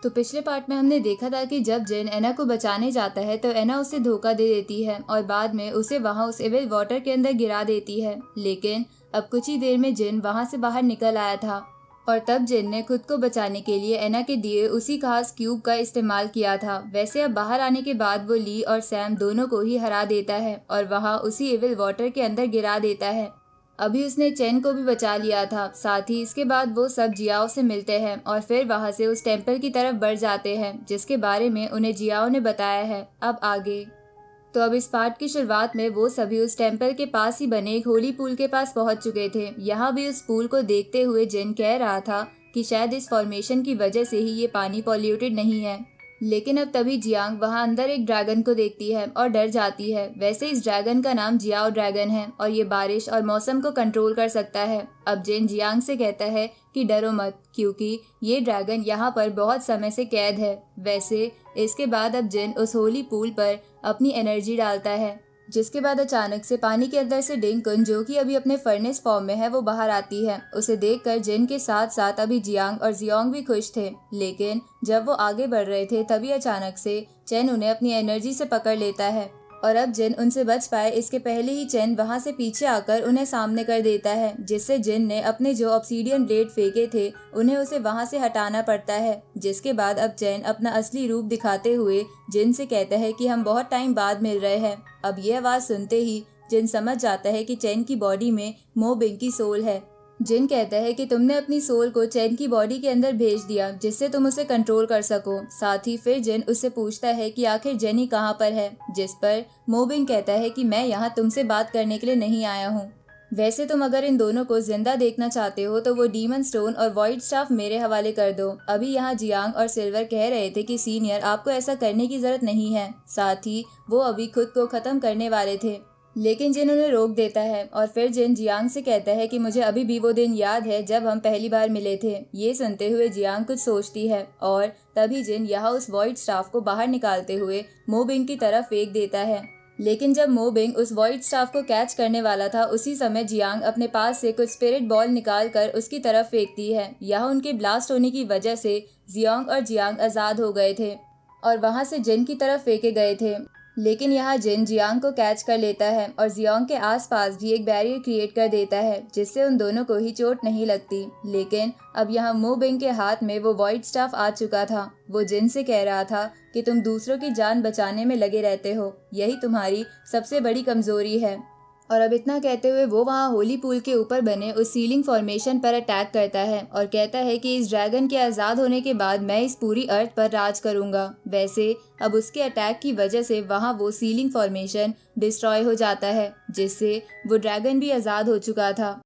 तो पिछले पार्ट में हमने देखा था कि जब जिन एना को बचाने जाता है तो एना उसे धोखा दे देती है और बाद में उसे वहां उस एविल वाटर के अंदर गिरा देती है। लेकिन अब कुछ ही देर में जिन वहां से बाहर निकल आया था और तब जिन ने खुद को बचाने के लिए एना के दिए उसी खास क्यूब का इस्तेमाल किया था। वैसे अब बाहर आने के बाद वो ली और सैम दोनों को ही हरा देता है और वहां उसी एविल वाटर के अंदर गिरा देता है। अभी उसने चेन को भी बचा लिया था। साथ ही इसके बाद वो सब जियाओ से मिलते हैं और फिर वहां से उस टेम्पल की तरफ बढ़ जाते हैं जिसके बारे में उन्हें जियाओ ने बताया है। अब आगे तो अब इस पार्ट की शुरुआत में वो सभी उस टेम्पल के पास ही बने एक होली पूल के पास पहुंच चुके थे। यहाँ भी उस पूल को देखते हुए जिन कह रहा था कि शायद इस फॉर्मेशन की वजह से ही ये पानी पॉल्यूटेड नहीं है। लेकिन अब तभी जियांग वहां अंदर एक ड्रैगन को देखती है और डर जाती है। वैसे इस ड्रैगन का नाम जियाओ ड्रैगन है और ये बारिश और मौसम को कंट्रोल कर सकता है। अब जिन जियांग से कहता है कि डरो मत, क्योंकि ये ड्रैगन यहाँ पर बहुत समय से कैद है। वैसे इसके बाद अब जिन उस होली पूल पर अपनी एनर्जी डालता है, जिसके बाद अचानक से पानी के अंदर से डिंगकुन, जो कि अभी अपने फर्नेस फॉर्म में है, वो बाहर आती है। उसे देखकर जिन के साथ साथ अभी जियांग और जियोंग भी खुश थे। लेकिन जब वो आगे बढ़ रहे थे तभी अचानक से चेन उन्हें अपनी एनर्जी से पकड़ लेता है और अब जिन उनसे बच पाए इसके पहले ही चेन वहां से पीछे आकर उन्हें सामने कर देता है, जिससे जिन ने अपने जो ऑब्सीडियन ब्लेड फेंके थे उन्हें उसे वहां से हटाना पड़ता है। जिसके बाद अब चेन अपना असली रूप दिखाते हुए जिन से कहता है कि हम बहुत टाइम बाद मिल रहे हैं। अब ये आवाज सुनते ही जिन समझ जाता है कि चेन की बॉडी में मोबिंग की सोल है। जिन कहता है कि तुमने अपनी सोल को चेन की बॉडी के अंदर भेज दिया जिससे तुम उसे कंट्रोल कर सको। साथ ही फिर जिन उससे पूछता है कि आखिर जेनी कहाँ पर है, जिस पर मोबिंग कहता है कि मैं यहाँ तुमसे बात करने के लिए नहीं आया हूँ। वैसे तुम अगर इन दोनों को जिंदा देखना चाहते हो तो वो डीमन स्टोन और वॉइड स्टाफ मेरे हवाले कर दो। अभी यहाँ जियांग और सिल्वर कह रहे थे कि सीनियर आपको ऐसा करने की जरूरत नहीं है। साथ ही वो अभी खुद को खत्म करने वाले थे, लेकिन जिन उन्हें रोक देता है और फिर जिन जियांग से कहता है कि मुझे अभी भी वो दिन याद है जब हम पहली बार मिले थे। ये सुनते हुए जियांग कुछ सोचती है और तभी जिन यहाँ उस वॉइड स्टाफ को बाहर निकालते हुए मोबिंग की तरफ फेंक देता है। लेकिन जब मोबिंग उस वॉइड स्टाफ को कैच करने वाला था उसी समय जियांग अपने पास से कुछ स्पिरिट बॉल निकाल कर उसकी तरफ फेंकती है। यहाँ उनके ब्लास्ट होने की वजह से जियांग और जियांग आजाद हो गए थे और वहां से जिन की तरफ फेंके गए थे। लेकिन यहाँ जिन जियांग को कैच कर लेता है और जियांग के आसपास भी एक बैरियर क्रिएट कर देता है जिससे उन दोनों को ही चोट नहीं लगती। लेकिन अब यहाँ मोबिंग के हाथ में वो वॉइड स्टाफ आ चुका था। वो जिन से कह रहा था कि तुम दूसरों की जान बचाने में लगे रहते हो, यही तुम्हारी सबसे बड़ी कमजोरी है। और अब इतना कहते हुए वो वहाँ होली पूल के ऊपर बने उस सीलिंग फॉर्मेशन पर अटैक करता है और कहता है कि इस ड्रैगन के आज़ाद होने के बाद मैं इस पूरी अर्थ पर राज करूंगा। वैसे अब उसके अटैक की वजह से वहाँ वो सीलिंग फॉर्मेशन डिस्ट्रॉय हो जाता है, जिससे वो ड्रैगन भी आज़ाद हो चुका था।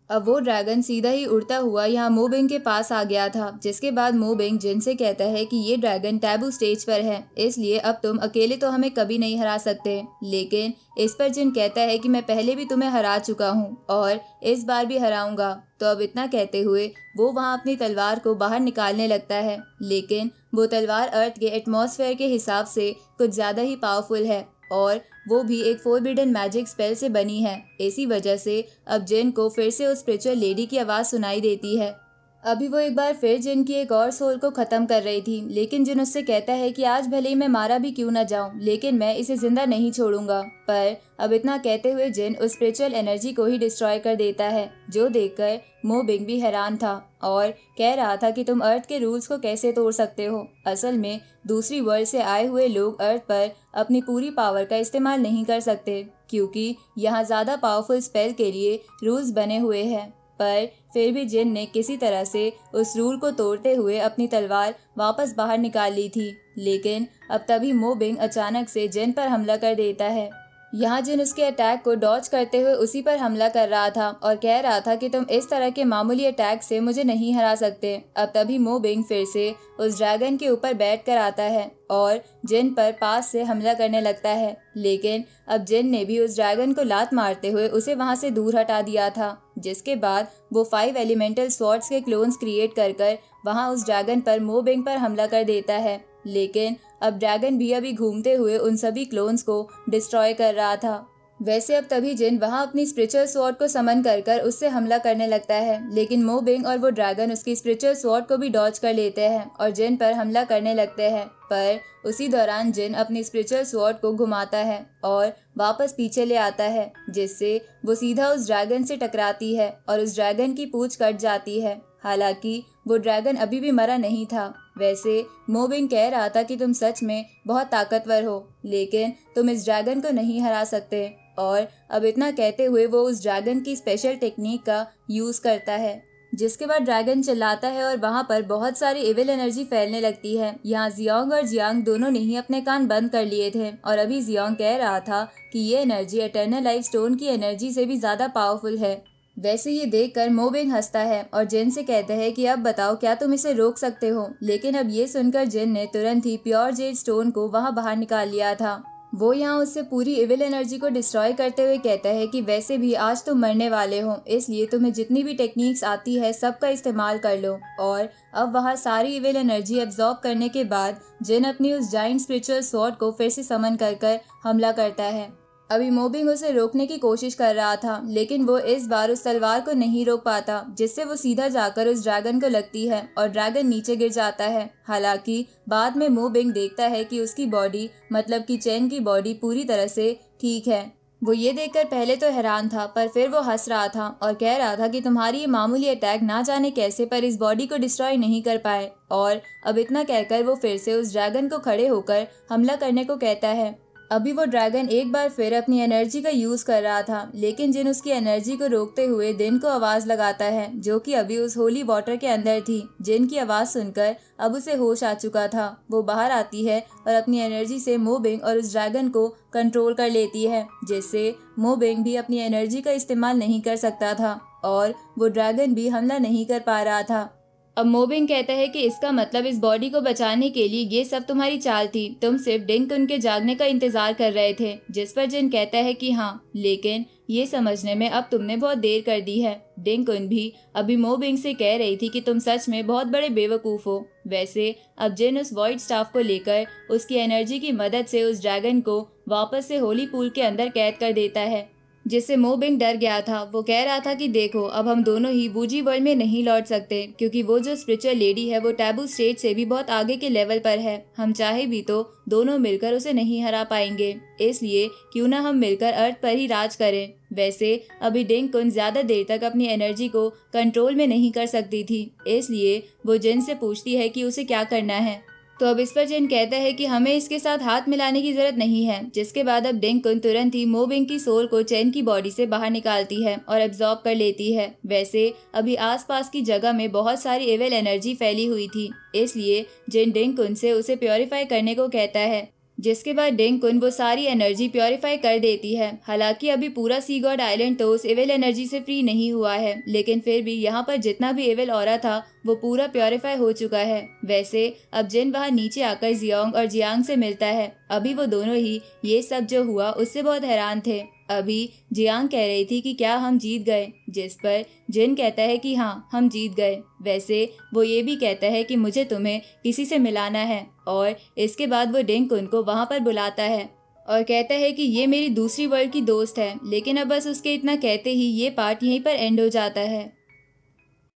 अब वो ड्रैगन सीधा ही उड़ता हुआ यहाँ मोबिंग के पास आ गया था, जिसके बाद मोबिंग जिन से कहता है कि ये ड्रैगन टैबू स्टेज पर है, इसलिए अब तुम अकेले तो हमें कभी नहीं हरा सकते। लेकिन इस पर जिन कहता है कि मैं पहले भी तुम्हें हरा चुका हूँ और इस बार भी हराऊंगा। तो अब इतना कहते हुए वो वहाँ अपनी तलवार को बाहर निकालने लगता है, लेकिन वो तलवार अर्थ के एटमॉस्फेयर के हिसाब से कुछ ज़्यादा ही पावरफुल है और वो भी एक फोरबिडन मैजिक स्पेल से बनी है। इसी वजह से अब जिन को फिर से उस स्पिरिचुअल लेडी की आवाज़ सुनाई देती है। अभी वो एक बार फिर जिन की एक और सोल को ख़त्म कर रही थी, लेकिन जिन उससे कहता है कि आज भले ही मैं मारा भी क्यों ना जाऊं, लेकिन मैं इसे जिंदा नहीं छोड़ूंगा। पर अब इतना कहते हुए जिन उस स्पिरिचुअल एनर्जी को ही डिस्ट्रॉय कर देता है, जो देखकर मोबिंग भी हैरान था और कह रहा था कि तुम अर्थ के रूल्स को कैसे तोड़ सकते हो। असल में दूसरी वर्ल्ड से आए हुए लोग अर्थ पर अपनी पूरी पावर का इस्तेमाल नहीं कर सकते, क्योंकि यहाँ ज़्यादा पावरफुल स्पेल के लिए रूल्स बने हुए हैं। पर फिर भी जिन ने किसी तरह से उस रूल को तोड़ते हुए अपनी तलवार वापस बाहर निकाल ली थी। लेकिन अब तभी मोबिंग अचानक से जिन पर हमला कर देता है। यहाँ जिन उसके अटैक को डॉज करते हुए उसी पर हमला कर रहा था और कह रहा था कि तुम इस तरह के मामूली अटैक से मुझे नहीं हरा सकते। अब तभी मोबिंग फिर से उस ड्रैगन के ऊपर बैठ कर आता है और जिन पर पास से हमला करने लगता है। लेकिन अब जिन ने भी उस ड्रैगन को लात मारते हुए उसे वहां से दूर हटा दिया था, जिसके बाद वो 5 एलिमेंटल स्वॉर्ड्स के क्लोन्स क्रिएट कर वहां उस ड्रैगन पर मोबिंग पर हमला कर देता है। लेकिन अब ड्रैगन भी अभी घूमते हुए उन सभी क्लोन्स को डिस्ट्रॉय कर रहा था। वैसे अब तभी जिन वहां अपनी स्पिरिचुअल स्वॉर्ड को समन कर उससे हमला करने लगता है, लेकिन मोबिंग और वो ड्रैगन उसकी स्पिरिचुअल स्वॉर्ड को भी डॉज कर लेते हैं और जिन पर हमला करने लगते हैं। पर उसी दौरान जिन अपनी स्पिरिचुअल स्वॉर्ड को घुमाता है और वापस पीछे ले आता है, जिससे वो सीधा उस ड्रैगन से टकराती है और उस ड्रैगन की पूंछ कट जाती है। हालांकि वो ड्रैगन अभी भी मरा नहीं था। वैसे मोबिंग कह रहा था कि तुम सच में बहुत ताकतवर हो, लेकिन तुम इस ड्रैगन को नहीं हरा सकते। और अब इतना कहते हुए वो उस ड्रैगन की स्पेशल टेक्निक का यूज करता है, जिसके बाद ड्रैगन चिल्लाता है और वहां पर बहुत सारी इविल एनर्जी फैलने लगती है। यहाँ जियोंग और जियांग दोनों ने ही अपने कान बंद कर लिए थे और अभी जियोंग कह रहा था कि ये एनर्जी एटर्नल लाइफ स्टोन की एनर्जी से भी ज्यादा पावरफुल है। वैसे ये देखकर मोबिंग हंसता है और जिन से कहता है कि अब बताओ क्या तुम इसे रोक सकते हो। लेकिन अब ये सुनकर जिन ने तुरंत ही प्योर जेड स्टोन को वहां बाहर निकाल लिया था। वो यहाँ उससे पूरी इविल एनर्जी को डिस्ट्रॉय करते हुए कहता है कि वैसे भी आज तुम मरने वाले हो, इसलिए तुम्हें जितनी भी टेक्निक्स आती है सबका इस्तेमाल कर लो। और अब वहाँ सारी इविल एनर्जी एब्जॉर्ब करने के बाद जिन अपनी उस जाइंट स्पिरिचुअल स्वॉर्ड को फिर से समन कर हमला करता है। अभी मोबिंग उसे रोकने की कोशिश कर रहा था, लेकिन वो इस बार उस तलवार को नहीं रोक पाता, जिससे वो सीधा जाकर उस ड्रैगन को लगती है और ड्रैगन नीचे गिर जाता है। हालांकि बाद में मोबिंग देखता है कि उसकी बॉडी मतलब कि चेन की बॉडी पूरी तरह से ठीक है। वो ये देखकर पहले तो हैरान था, पर फिर वो हंस रहा था और कह रहा था कि तुम्हारी ये मामूली अटैक ना जाने कैसे पर इस बॉडी को डिस्ट्रॉय नहीं कर पाए। और अब इतना कहकर वो फिर से उस ड्रैगन को खड़े होकर हमला करने को कहता है। अभी वो ड्रैगन एक बार फिर अपनी एनर्जी का यूज कर रहा था, लेकिन जिन उसकी एनर्जी को रोकते हुए दिन को आवाज लगाता है, जो कि अभी उस होली वाटर के अंदर थी। जिन की आवाज सुनकर अब उसे होश आ चुका था। वो बाहर आती है और अपनी एनर्जी से मोबिंग और उस ड्रैगन को कंट्रोल कर लेती है, जिससे मोबिंग भी अपनी एनर्जी का इस्तेमाल नहीं कर सकता था और वो ड्रैगन भी हमला नहीं कर पा रहा था। अब मोबिंग कहता है कि इसका मतलब इस बॉडी को बचाने के लिए ये सब तुम्हारी चाल थी, तुम सिर्फ डिंकुन के जागने का इंतजार कर रहे थे। जिस पर जिन कहता है कि हाँ, लेकिन ये समझने में अब तुमने बहुत देर कर दी है। डिंकुन भी अभी मोबिंग से कह रही थी कि तुम सच में बहुत बड़े बेवकूफ हो। वैसे अब जिन उस वॉइड स्टाफ को लेकर उसकी एनर्जी की मदद से उस ड्रैगन को वापस से होली पूल के अंदर कैद कर देता है, जिससे मोबिंग डर गया था। वो कह रहा था कि देखो, अब हम दोनों ही वूजी वर्ल्ड में नहीं लौट सकते, क्योंकि वो जो स्पिरिचुअल लेडी है वो टैबू स्टेट से भी बहुत आगे के लेवल पर है। हम चाहे भी तो दोनों मिलकर उसे नहीं हरा पाएंगे, इसलिए क्यों ना हम मिलकर अर्थ पर ही राज करें। वैसे अभी डिंकुन ज्यादा देर तक अपनी एनर्जी को कंट्रोल में नहीं कर सकती थी, इसलिए वो जिन से पूछती है कि उसे क्या करना है। तो अब इस पर जिन कहता है कि हमें इसके साथ हाथ मिलाने की जरूरत नहीं है, जिसके बाद अब डिंकुन तुरंत ही मोबिंग की सोल को चेन की बॉडी से बाहर निकालती है और एब्जॉर्ब कर लेती है। वैसे अभी आसपास की जगह में बहुत सारी एविल एनर्जी फैली हुई थी, इसलिए जिन डिंकुन से उसे प्योरीफाई करने को कहता है, जिसके बाद डिंकुन वो सारी एनर्जी प्योरीफाई कर देती है। हालांकि अभी पूरा सी गॉड आइलैंड तो उस एविल एनर्जी से फ्री नहीं हुआ है, लेकिन फिर भी यहाँ पर जितना भी एविल ऑरा था वो पूरा प्योरीफाई हो चुका है। वैसे अब जिन वहाँ नीचे आकर जियोंग और जियांग से मिलता है। अभी वो दोनों ही ये सब जो हुआ उससे बहुत हैरान थे। अभी जियांग कह रही थी कि क्या हम जीत गए, जिस पर जिन कहता है कि हाँ, हम जीत गए। वैसे वो ये भी कहता है कि मुझे तुम्हें किसी से मिलाना है, और इसके बाद वो डिंकुन को वहाँ पर बुलाता है और कहता है कि ये मेरी दूसरी वर्ल्ड की दोस्त है। लेकिन अब बस उसके इतना कहते ही ये पार्ट यहीं पर एंड हो जाता है।